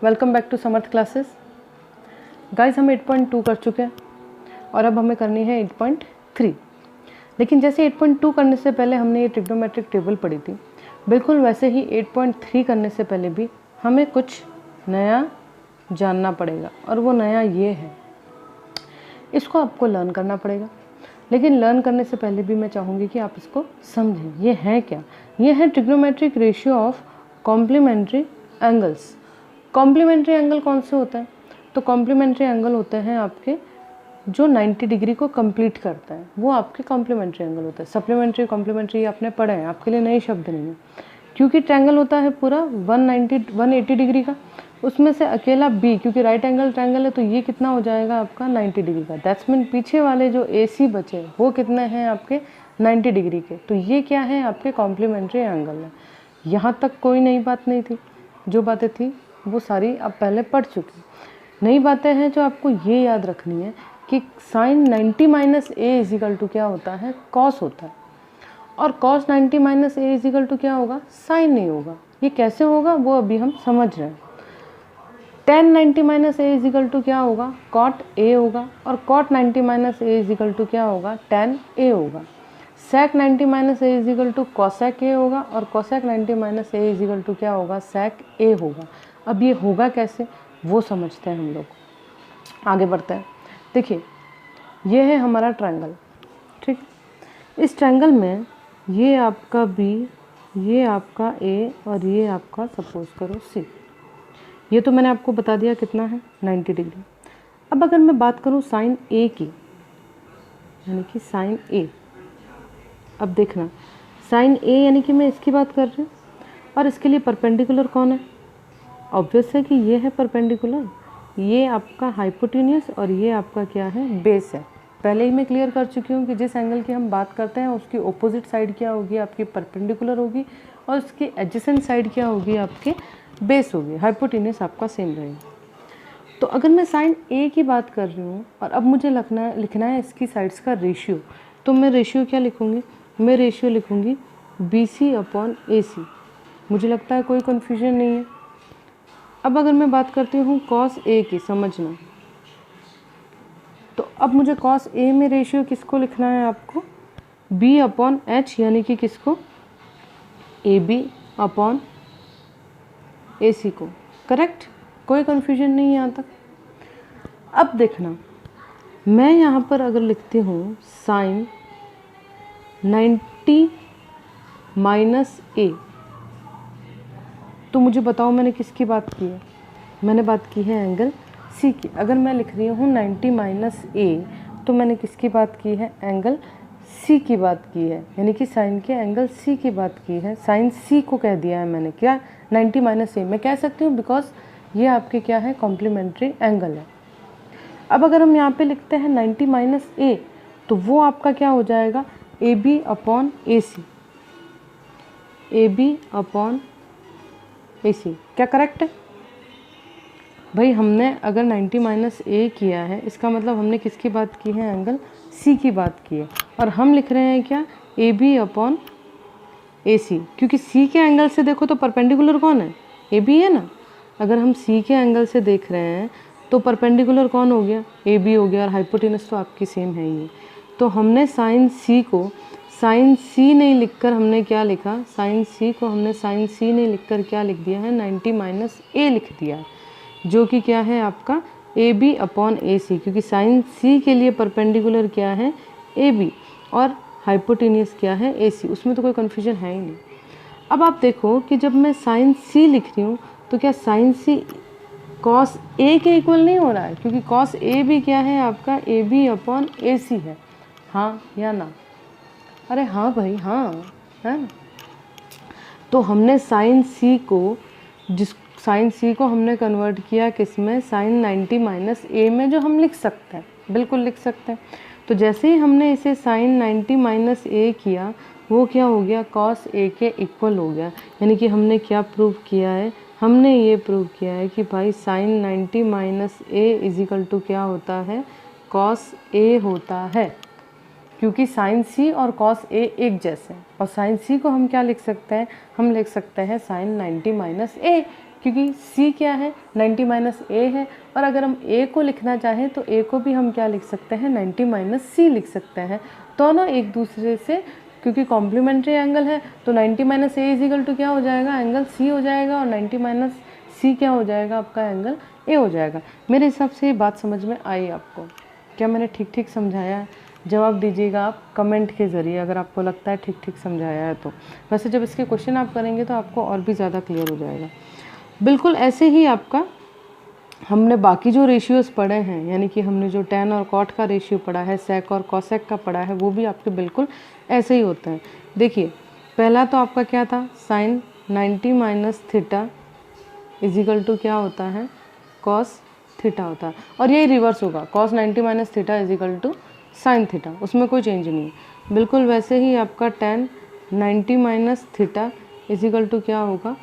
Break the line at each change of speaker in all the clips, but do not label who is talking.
Welcome back to Samarth classes. Guys हम 8.2 कर चुके हैं और अब हमें करनी है 8.3। लेकिन जैसे 8.2 करने से पहले हमने ये ट्रिग्नोमेट्रिक टेबल पढ़ी थी, बिल्कुल वैसे ही 8.3 करने से पहले भी हमें कुछ नया जानना पड़ेगा और वो नया ये है, इसको आपको लर्न करना पड़ेगा। लेकिन लर्न करने से पहले भी मैं चाहूँगी कि आप इसको समझें। ये है क्या? ये है trigonometric ratio of complementary angles. Complementary angle कौन से होते हैं? तो कॉम्प्लीमेंट्री एंगल होते हैं आपके जो 90 डिग्री को कंप्लीट करता है, वो आपके कॉम्प्लीमेंट्री एंगल होता है। सप्लीमेंट्री कॉम्प्लीमेंट्री आपने पढ़े हैं, आपके लिए नए शब्द नहीं है, क्योंकि ट्रायंगल होता है पूरा 180 डिग्री का, उसमें से अकेला बी, क्योंकि राइट एंगल ट्रायंगल है तो ये कितना हो जाएगा आपका 90 डिग्री का। दैट्स मीन पीछे वाले जो AC बचे वो कितने हैं आपके 90 डिग्री के। तो ये क्या है? आपके कॉम्प्लीमेंट्री एंगल है। यहाँ तक कोई नई बात नहीं थी, जो बातें थी वो सारी आप पहले पढ़ चुके। नई बातें हैं जो आपको ये याद रखनी है कि sine 90 minus A is equal to क्या होता है? कॉस होता है। और cos 90 minus A is equal to क्या होगा? साइन नहीं होगा। ये कैसे होगा वो अभी हम समझ रहे हैं। tan 90 minus A is equal to क्या होगा? कॉट ए होगा। और cot 90 minus A is equal to क्या होगा? tan ए होगा। sec 90 minus A is equal to cosec A होगा। और cosec 90 minus A is equal to क्या होगा? sec ए होगा। अब ये होगा कैसे वो समझते हैं हम लोग। आगे बढ़ते हैं। देखिए ये है हमारा ट्रायंगल, ठीक। इस ट्रायंगल में ये आपका B, ये आपका A और ये आपका सपोज करो C। ये तो मैंने आपको बता दिया कितना है 90 डिग्री। अब अगर मैं बात करूँ साइन A की, यानी कि साइन A, अब देखना साइन A यानी कि मैं इसकी बात कर रही हूँ और इसके लिए परपेंडिकुलर कौन है? ऑब्वियस है कि ये है परपेंडिकुलर, ये आपका हाइपोटेन्यूस और ये आपका क्या है? बेस है। पहले ही मैं क्लियर कर चुकी हूँ कि जिस एंगल की हम बात करते हैं उसकी ऑपोजिट साइड क्या होगी? आपकी परपेंडिकुलर होगी और उसकी एडजेसेंट साइड क्या होगी? आपके बेस होगी। हाइपोटेन्यूस आपका सेम रहेगा। तो अगर मैं साइन A की बात कर रही हूँ और अब मुझे लिखना है इसकी साइड्स का रेशियो, तो मैं रेशियो क्या लिखूँगी? मैं रेशियो लिखूँगी BC/AC। मुझे लगता है कोई कन्फ्यूजन नहीं है। अब अगर मैं बात करती हूँ cos A की, समझना, तो अब मुझे cos A में रेशियो किसको लिखना है? आपको B/H, यानी कि किसको? AB/AC को। करेक्ट, कोई कन्फ्यूजन नहीं है यहाँ तक। अब देखना, मैं यहाँ पर अगर लिखती हूँ साइन 90 माइनस A, तो मुझे बताओ मैंने किसकी बात की है? मैंने बात की है एंगल C की। अगर मैं लिख रही हूँ 90 माइनस A, तो मैंने किसकी बात की है? एंगल C की बात की है, यानी कि साइन के एंगल C की बात की है। साइन C को कह दिया है मैंने, क्या? 90 माइनस A मैं कह सकती हूँ, बिकॉज ये आपके क्या है? कॉम्प्लीमेंट्री एंगल है। अब अगर हम यहाँ पे लिखते हैं 90 माइनस A, तो वो आपका क्या हो जाएगा? AB/AC। AB/AC क्या करेक्ट है भाई? हमने अगर 90 माइनस A किया है, इसका मतलब हमने किसकी बात की है? एंगल C की बात की है। और हम लिख रहे हैं क्या? AB/AC, क्योंकि C के एंगल से देखो तो परपेंडिकुलर कौन है? AB है ना। अगर हम C के एंगल से देख रहे हैं तो परपेंडिकुलर कौन हो गया? AB हो गया। और हाइपोटेनस तो आपकी सेम है ही। तो हमने साइन C को साइन C नहीं लिखकर हमने क्या लिखा? साइन C को हमने साइन C नहीं लिखकर क्या लिख दिया है? 90 माइनस A लिख दिया है, जो कि क्या है आपका? AB/AC, क्योंकि साइन C के लिए परपेंडिकुलर क्या है? AB और हाइपोटेन्यूस क्या है? AC। उसमें तो कोई कन्फ्यूजन है ही नहीं। अब आप देखो कि जब मैं साइन C लिख रही हूँ तो क्या साइन C कॉस A के इक्वल नहीं हो रहा है? क्योंकि कॉस A भी क्या है आपका? AB/AC है। हाँ या ना? अरे हाँ भाई, हाँ है ना। तो हमने साइन C को हमने कन्वर्ट किया किस में? साइन 90 माइनस A में, जो हम लिख सकते हैं, बिल्कुल लिख सकते हैं। तो जैसे ही हमने इसे साइन 90 माइनस A किया, वो क्या हो गया? कॉस A के इक्वल हो गया। यानी कि हमने क्या प्रूव किया है? हमने ये प्रूव किया है कि भाई sine 90 minus A is equal to क्या होता है? कॉस A होता है, क्योंकि साइन C और कॉस A एक जैसे हैं। और साइन C को हम क्या लिख सकते हैं? हम लिख सकते हैं साइन 90 माइनस A, क्योंकि c क्या है 90 माइनस a है, और अगर हम a को लिखना चाहें तो a को भी हम क्या लिख सकते हैं 90 माइनस c लिख सकते हैं। दोनों एक दूसरे से, क्योंकि कॉम्प्लीमेंट्री एंगल है, तो 90 माइनस ए इजिकल टू क्या हो जाएगा, एंगल c हो जाएगा, और 90 माइनस c क्या हो जाएगा, आपका एंगल a हो जाएगा। मेरे हिसाब से ये बात समझ में आई आपको? क्या मैंने ठीक ठीक समझाया है? जवाब दीजिएगा आप कमेंट के ज़रिए अगर आपको लगता है ठीक ठीक समझाया है तो। वैसे जब इसके क्वेश्चन आप करेंगे तो आपको और भी ज़्यादा क्लियर हो जाएगा। बिल्कुल ऐसे ही आपका हमने बाकी जो रेशियोज़ पढ़े हैं, यानी कि हमने जो tan और cot का रेशियो पढ़ा है, sec और cosec का पढ़ा है, वो भी आपके बिल्कुल ऐसे ही होते हैं। देखिए पहला तो आपका क्या था, sin 90 minus theta is equal to क्या होता है, cos थीटा होता है, और यही रिवर्स होगा, cos 90 minus theta is equal to sin theta, उसमें कोई चेंज नहीं है। बिल्कुल वैसे ही आपका tan 90 minus theta is equal to क्या होगा,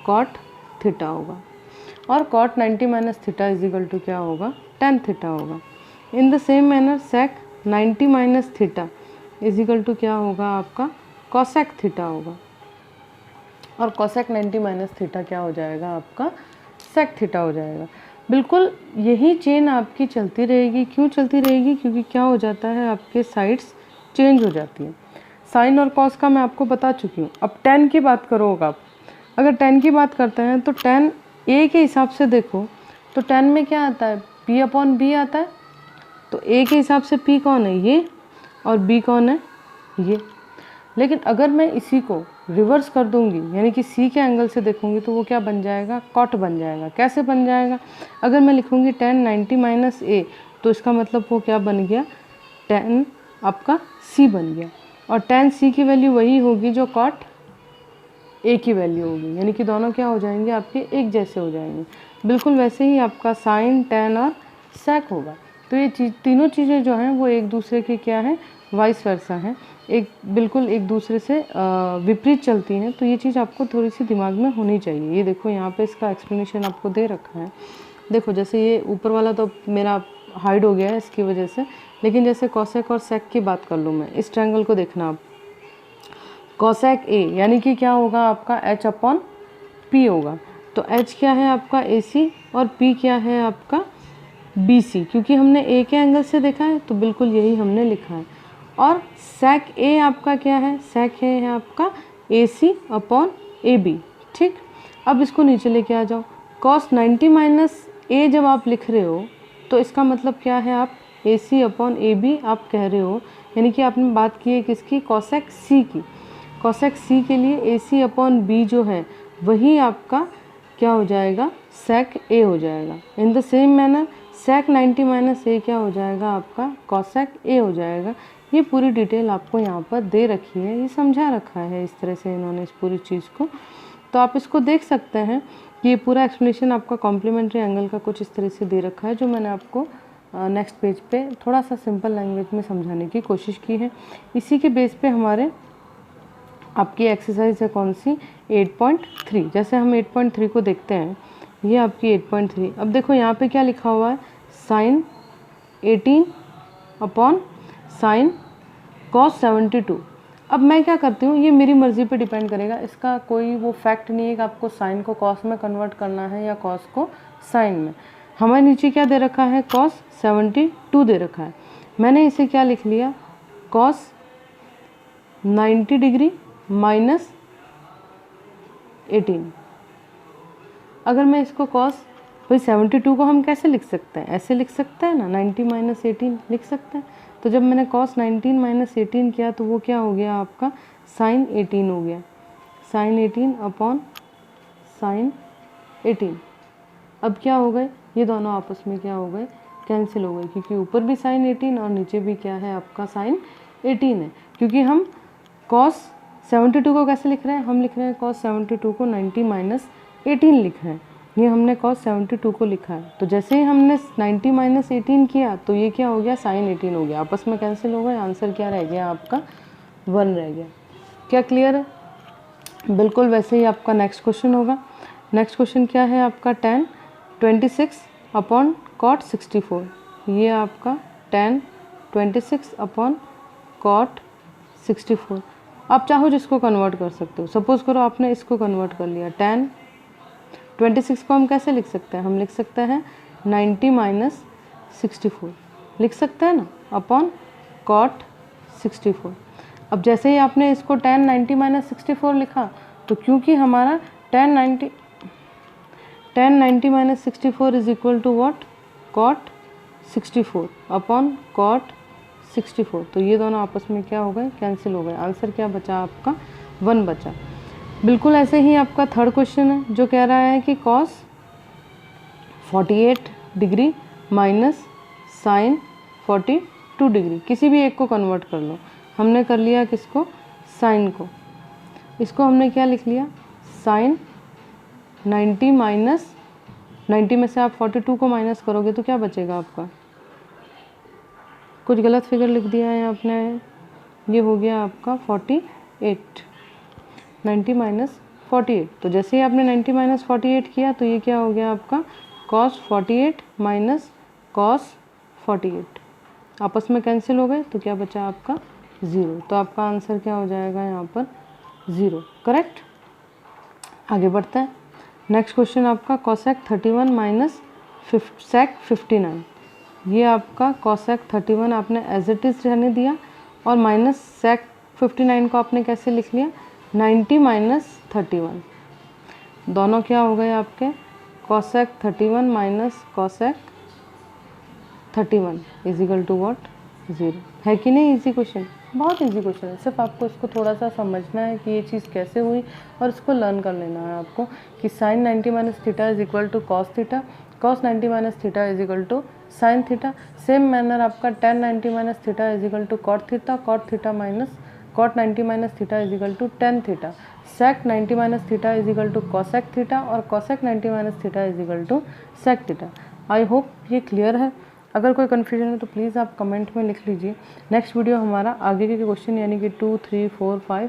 cot थीटा होगा, और cot 90 minus theta is equal to क्या होगा, tan थीटा होगा। In the same manner sec 90 minus theta is equal to क्या होगा, आपका cosec थीटा होगा, और cosec 90 माइनस थीटा क्या हो जाएगा, आपका sec थीटा हो जाएगा। बिल्कुल यही चेन आपकी चलती रहेगी। क्यों चलती रहेगी, क्योंकि क्या हो जाता है, आपके साइड्स चेंज हो जाती हैं। साइन और कॉस का मैं आपको बता चुकी हूँ। अब tan की बात करोगे आप, अगर tan की बात करते हैं तो tan a के हिसाब से देखो तो tan में क्या आता है, p अपॉन b आता है। तो a के हिसाब से p कौन है, ये, और b कौन है, ये। लेकिन अगर मैं इसी को रिवर्स कर दूंगी, यानी कि c के एंगल से देखूंगी, तो वो क्या बन जाएगा, cot बन जाएगा। कैसे बन जाएगा, अगर मैं लिखूंगी tan 90 माइनस a, तो इसका मतलब वो क्या बन गया, tan आपका c बन गया, और tan c की वैल्यू वही होगी जो cot a की वैल्यू होगी, यानी कि दोनों क्या हो जाएंगे, आपके एक जैसे हो जाएंगे। बिल्कुल वैसे ही आपका sin, tan और sec होगा। तो ये तीनों चीज़ें जो हैं वो एक दूसरे की क्या है, वाइस वर्सा हैं, एक बिल्कुल एक दूसरे से विपरीत चलती हैं। तो ये चीज़ आपको थोड़ी सी दिमाग में होनी चाहिए। ये देखो यहाँ पे इसका एक्सप्लेनेशन आपको दे रखा है। देखो जैसे ये ऊपर वाला तो मेरा हाइड हो गया है इसकी वजह से, लेकिन जैसे cosec और sec की बात कर लूँ मैं, इस ट्रायंगल को देखना आप, cosec a यानी कि क्या होगा, आपका h अपॉन p होगा। तो h क्या है आपका AC, और p क्या है आपका BC, क्योंकि हमने a के एंगल से देखा है तो बिल्कुल यही हमने लिखा है। और sec a आपका क्या है, sec a है आपका AC अपॉन AB, ठीक। अब इसको नीचे लेके आ जाओ, cos 90 माइनस a जब आप लिख रहे हो तो इसका मतलब क्या है, आप AC अपॉन AB आप कह रहे हो, यानी कि आपने बात की है किसकी, cosec C की। cosec C के लिए AC अपॉन B जो है वही आपका क्या हो जाएगा, sec A हो जाएगा। इन the same manner sec 90 minus a क्या हो जाएगा, आपका cosec A हो जाएगा। ये पूरी डिटेल आपको यहाँ पर दे रखी है, ये समझा रखा है इस तरह से इन्होंने इस पूरी चीज़ को। तो आप इसको देख सकते हैं कि ये पूरा एक्सप्लेनेशन आपका कॉम्प्लीमेंट्री एंगल का कुछ इस तरह से दे रखा है, जो मैंने आपको नेक्स्ट पेज पे थोड़ा सा सिंपल लैंग्वेज में समझाने की कोशिश की है। इसी के बेस पे हमारे आपकी एक्सरसाइज है कौन सी, 8.3। जैसे हम 8.3 को देखते हैं, ये आपकी 8.3। अब देखो यहाँ पे क्या लिखा हुआ है, sin 18 अपॉन sin cos 72। अब मैं क्या करती हूँ, ये मेरी मर्ज़ी पे डिपेंड करेगा, इसका कोई वो फैक्ट नहीं है कि आपको sin को cos में कन्वर्ट करना है या cos को sin में। हमारे नीचे क्या दे रखा है, cos 72 दे रखा है। मैंने इसे क्या लिख लिया, cos 90 डिग्री माइनस 18। अगर मैं इसको cos, भाई 72 को हम कैसे लिख सकते हैं, ऐसे लिख सकते हैं ना, 90 माइनस 18 लिख सकते हैं। तो जब मैंने cos 19 माइनस 18 किया तो वो क्या हो गया, आपका sin 18 हो गया, sin 18 अपॉन sin 18। अब क्या हो गए, ये दोनों आपस में क्या हो गए, कैंसिल हो गए, क्योंकि ऊपर भी sin 18 और नीचे भी क्या है, आपका sin 18 है। क्योंकि हम cos 72 को कैसे लिख रहे हैं, हम लिख रहे हैं cos 72 को 90 माइनस 18 लिख रहे हैं। ये हमने cos 72 को लिखा है, तो जैसे ही हमने 90 माइनस 18 किया तो ये क्या हो गया, sin 18 हो गया, आपस में कैंसिल हो गए। आंसर क्या रह गया, आपका 1 रह गया। क्या क्लियर है? बिल्कुल वैसे ही आपका नेक्स्ट क्वेश्चन होगा। नेक्स्ट क्वेश्चन क्या है आपका, tan 26 अपॉन cot 64। ये आपका tan 26 अपॉन cot 64। आप चाहो जिसको कन्वर्ट कर सकते हो। सपोज़ करो आपने इसको कन्वर्ट कर लिया, tan 26 को हम कैसे लिख सकते हैं, हम लिख सकते हैं 90 माइनस 64 लिख सकते हैं ना, अपॉन कॉट 64। अब जैसे ही आपने इसको tan 90 माइनस 64 लिखा, तो क्योंकि हमारा tan 90 minus 64 is equal to what, cot 64 upon cot 64, तो ये दोनों आपस में क्या हो गए, कैंसिल हो गए। आंसर क्या बचा आपका, 1 बचा। बिल्कुल ऐसे ही आपका थर्ड क्वेश्चन है जो कह रहा है कि cos 48 degree minus sine 42 degree, किसी भी एक को कन्वर्ट कर लो। हमने कर लिया किसको, साइन को। इसको हमने क्या लिख लिया, साइन 90 माइनस 90 में से आप 42 को माइनस करोगे तो क्या बचेगा आपका, कुछ गलत फिगर लिख दिया है आपने, ये हो गया आपका 48, 90 माइनस 48। तो जैसे ही आपने 90 माइनस 48 किया तो ये क्या हो गया आपका, cos 48 माइनस cos 48, आपस में कैंसिल हो गए, तो क्या बचा आपका 0। तो आपका आंसर क्या हो जाएगा यहाँ पर 0, करेक्ट। आगे बढ़ते हैं। नेक्स्ट क्वेश्चन आपका cosec 31 माइनस sec 59। ये आपका cosec 31 आपने एज इट इज़ रहने दिया, और माइनस sec 59 को आपने कैसे लिख लिया, 90 माइनस 31। दोनों क्या हो गए आपके, cosec 31 minus cosec 31 is equal to what, 0। है कि नहीं इजी क्वेश्चन, बहुत इजी क्वेश्चन है। सिर्फ आपको इसको थोड़ा सा समझना है कि ये चीज़ कैसे हुई, और इसको लर्न कर लेना है आपको कि sin 90 minus theta is equal to cos theta, cos 90 minus theta is equal to sin theta. Same manner आपका tan 90 minus theta is equal to cot theta, cot theta minus cot 90 minus theta is equal to tan theta, sec 90 minus theta is equal to cosec theta, और cosec 90 minus theta is equal to sec theta. I hope ये clear है। अगर कोई confusion है तो please आप comment में लिख लीजिए। नेक्स्ट वीडियो हमारा आगे के क्वेश्चन यानी कि 2, 3, 4, 5